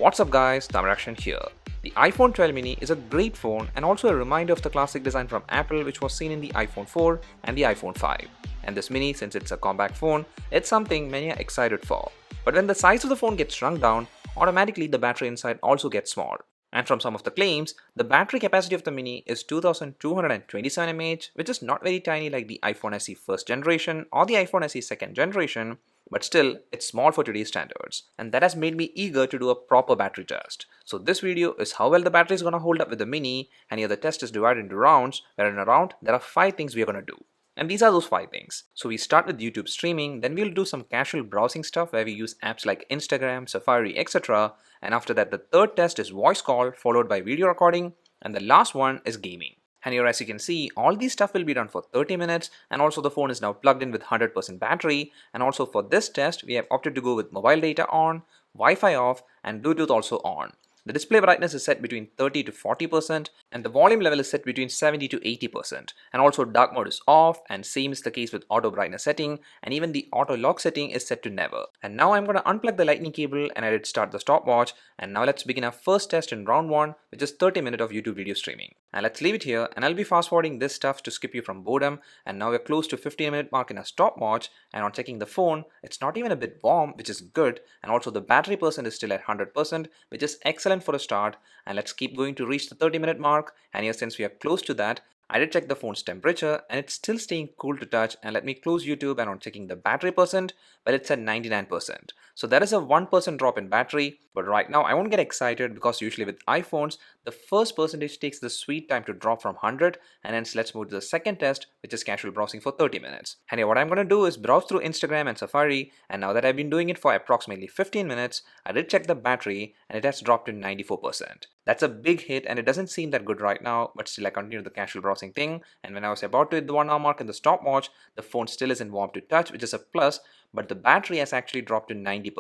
What's up guys, Tamarakshan here. The iPhone 12 mini is a great phone and also a reminder of the classic design from Apple which was seen in the iPhone 4 and the iPhone 5. And this mini, since it's a compact phone, it's something many are excited for. But when the size of the phone gets shrunk down, automatically the battery inside also gets small. And from some of the claims, the battery capacity of the mini is 2227 mAh, which is not very tiny like the iPhone SE first generation or the iPhone SE second generation, but still it's small for today's standards, and that has made me eager to do a proper battery test. So this video is how well the battery is gonna hold up with the mini, and here the test is divided into rounds, where in a round there are 5 things we are gonna do. And these are those 5 things. So we start with YouTube streaming, then we'll do some casual browsing stuff where we use apps like Instagram, Safari, etc. And after that, the third test is voice call, followed by video recording, and the last one is gaming. And here as you can see, all these stuff will be done for 30 minutes, and also the phone is now plugged in with 100% battery. And also for this test, we have opted to go with mobile data on, Wi-Fi off, and Bluetooth also on. The display brightness is set between 30 to 40%, and the volume level is set between 70 to 80%. And also dark mode is off, and same is the case with auto brightness setting, and even the auto lock setting is set to never. And now I'm going to unplug the lightning cable and I did start the stopwatch, and now let's begin our first test in round 1, which is 30 minutes of YouTube video streaming. And let's leave it here, and I'll be fast forwarding this stuff to skip you from boredom. And now we're close to 15-minute mark in our stopwatch, and on checking the phone, it's not even a bit warm, which is good, and also the battery percent is still at 100%, which is excellent for a start. And let's keep going to reach the 30-minute mark, and here since we are close to that, I did check the phone's temperature and it's still staying cool to touch. And let me close YouTube, and on checking the battery percent, well, it's at 99%. So that is a 1% drop in battery, but right now I won't get excited because usually with iPhones, the first percentage takes the sweet time to drop from 100, and hence let's move to the second test, which is casual browsing for 30 minutes. And here what I'm going to do is browse through Instagram and Safari, and now that I've been doing it for approximately 15 minutes, I did check the battery and it has dropped to 94%. That's a big hit, and it doesn't seem that good right now, but still I continue the casual browsing thing. And when I was about to hit the 1 hour mark in the stopwatch, the phone still isn't warm to touch, which is a plus, but the battery has actually dropped to 90%.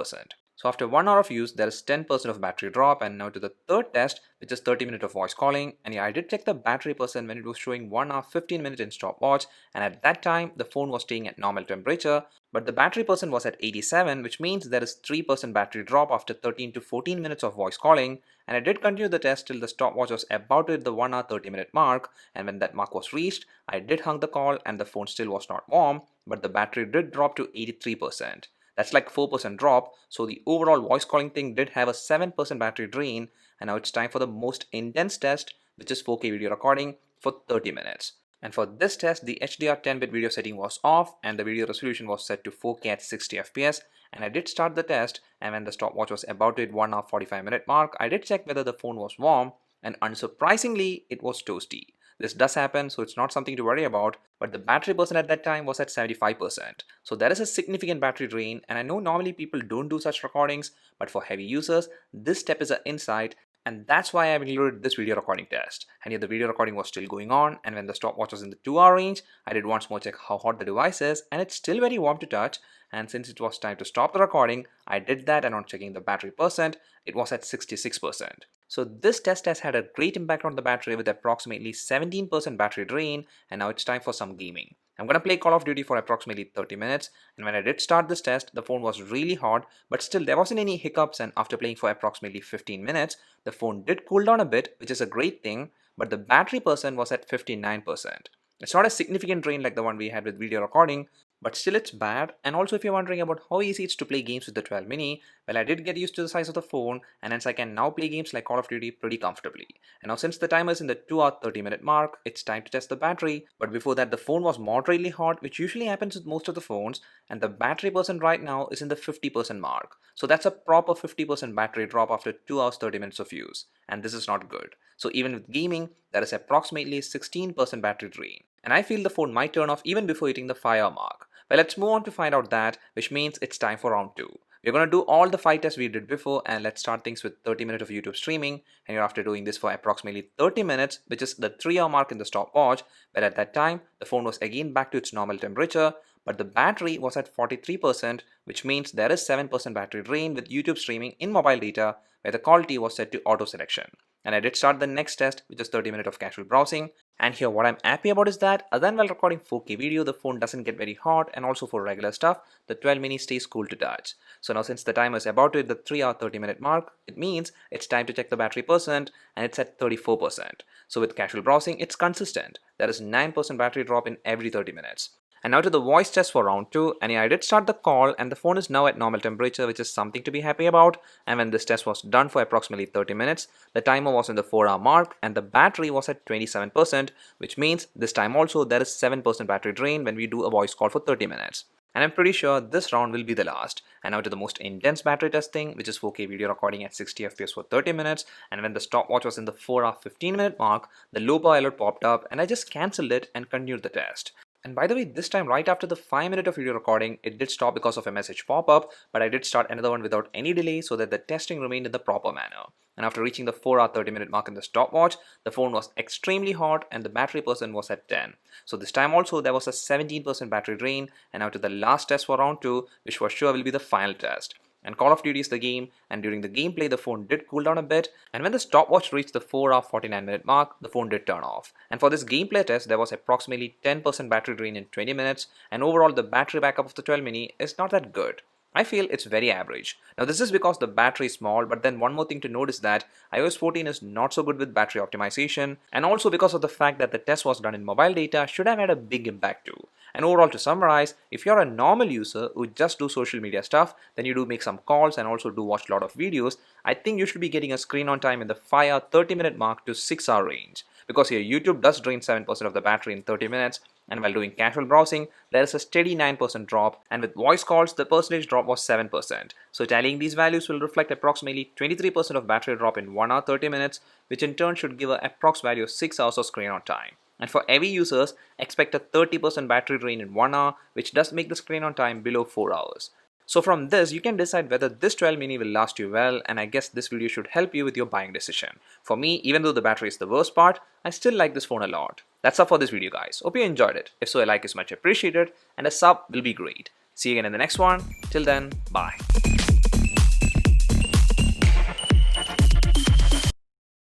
So after 1 hour of use, there is 10% of battery drop. And now to the third test, which is 30 minutes of voice calling. And yeah, I did check the battery percent when it was showing 1 hour 15 minutes in stopwatch, and at that time the phone was staying at normal temperature, but the battery percent was at 87, which means there is 3% battery drop after 13 to 14 minutes of voice calling. And I did continue the test till the stopwatch was about to hit the 1 hour 30-minute mark, and when that mark was reached, I did hung the call and the phone still was not warm, but the battery did drop to 83%. That's like 4% drop, so the overall voice calling thing did have a 7% battery drain. And now it's time for the most intense test, which is 4K video recording for 30 minutes. And for this test, the HDR 10-bit video setting was off and the video resolution was set to 4K at 60 FPS. And I did start the test, and when the stopwatch was about to hit 1 hour 45-minute mark, I did check whether the phone was warm, and unsurprisingly, it was toasty. This does happen, so it's not something to worry about, but the battery percent at that time was at 75%. So that is a significant battery drain, and I know normally people don't do such recordings, but for heavy users, this step is an insight, and that's why I've included this video recording test. And yet the video recording was still going on, and when the stopwatch was in the 2-hour range, I did once more check how hot the device is, and it's still very warm to touch. And since it was time to stop the recording, I did that, and on checking the battery percent, it was at 66%. So this test has had a great impact on the battery with approximately 17% battery drain, and now it's time for some gaming. I'm going to play Call of Duty for approximately 30 minutes, and when I did start this test, the phone was really hot, but still there wasn't any hiccups, and after playing for approximately 15 minutes, the phone did cool down a bit, which is a great thing, but the battery percent was at 59%. It's not a significant drain like the one we had with video recording, but still it's bad. And also if you're wondering about how easy it's to play games with the 12 mini, well, I did get used to the size of the phone, and hence I can now play games like Call of Duty pretty comfortably. And now since the timer is in the 2 hour 30-minute mark, it's time to test the battery. But before that, the phone was moderately hot, which usually happens with most of the phones, and the battery percent right now is in the 50% mark. So that's a proper 50% battery drop after 2 hours 30 minutes of use, and this is not good. So even with gaming, there is approximately 16% battery drain, and I feel the phone might turn off even before hitting the 5-hour mark. Well, let's move on to find out that, which means it's time for round 2. We're going to do all the 5 tests we did before, and let's start things with 30 minutes of YouTube streaming. And you're after doing this for approximately 30 minutes, which is the 3-hour mark in the stopwatch, where at that time, the phone was again back to its normal temperature, but the battery was at 43%, which means there is 7% battery drain with YouTube streaming in mobile data, where the quality was set to auto selection. And I did start the next test, which is 30 minutes of casual browsing. And here what I'm happy about is that other than while recording 4K video, the phone doesn't get very hot, and also for regular stuff, the 12 mini stays cool to touch. So now since the timer is about to hit the 3-hour 30-minute mark, it means it's time to check the battery percent, and it's at 34%. So with casual browsing, it's consistent. There is 9% battery drop in every 30 minutes. And now to the voice test for round 2, and yeah, I did start the call and the phone is now at normal temperature, which is something to be happy about. And when this test was done for approximately 30 minutes, the timer was in the 4-hour mark and the battery was at 27%, which means this time also there is 7% battery drain when we do a voice call for 30 minutes. And I'm pretty sure this round will be the last. And now to the most intense battery testing, which is 4K video recording at 60 FPS for 30 minutes. And when the stopwatch was in the 4-hour 15-minute mark, the low power alert popped up and I just cancelled it and continued the test. And by the way, this time right after the 5 minute of video recording, it did stop because of a message pop-up, but I did start another one without any delay so that the testing remained in the proper manner. And after reaching the 4-hour 30-minute mark in the stopwatch, the phone was extremely hot and the battery percent was at 10. So this time also there was a 17% battery drain. And now to the last test for round 2, which for sure will be the final test. And Call of Duty is the game, and during the gameplay the phone did cool down a bit, and when the stopwatch reached the 4-hour 49-minute mark, the phone did turn off. And for this gameplay test, there was approximately 10% battery drain in 20 minutes, and overall the battery backup of the 12 mini is not that good. I feel it's very average. Now this is because the battery is small, but then one more thing to note is that iOS 14 is not so good with battery optimization, and also because of the fact that the test was done in mobile data should have had a big impact too. And overall, to summarize, if you're a normal user who just do social media stuff, then you do make some calls and also do watch a lot of videos, I think you should be getting a screen on time in the 5-hour 30-minute mark to 6-hour range. Because here YouTube does drain 7% of the battery in 30 minutes, and while doing casual browsing, there is a steady 9% drop, and with voice calls, the percentage drop was 7%. So tallying these values will reflect approximately 23% of battery drop in 1 hour 30 minutes, which in turn should give an approx value of 6 hours of screen on time. And for heavy users, expect a 30% battery drain in 1 hour, which does make the screen on time below 4 hours. So from this, you can decide whether this 12 mini will last you well, and I guess this video should help you with your buying decision. For me, even though the battery is the worst part, I still like this phone a lot. That's all for this video, guys. Hope you enjoyed it. If so, a like is much appreciated and a sub will be great. See you again in the next one. Till then, bye.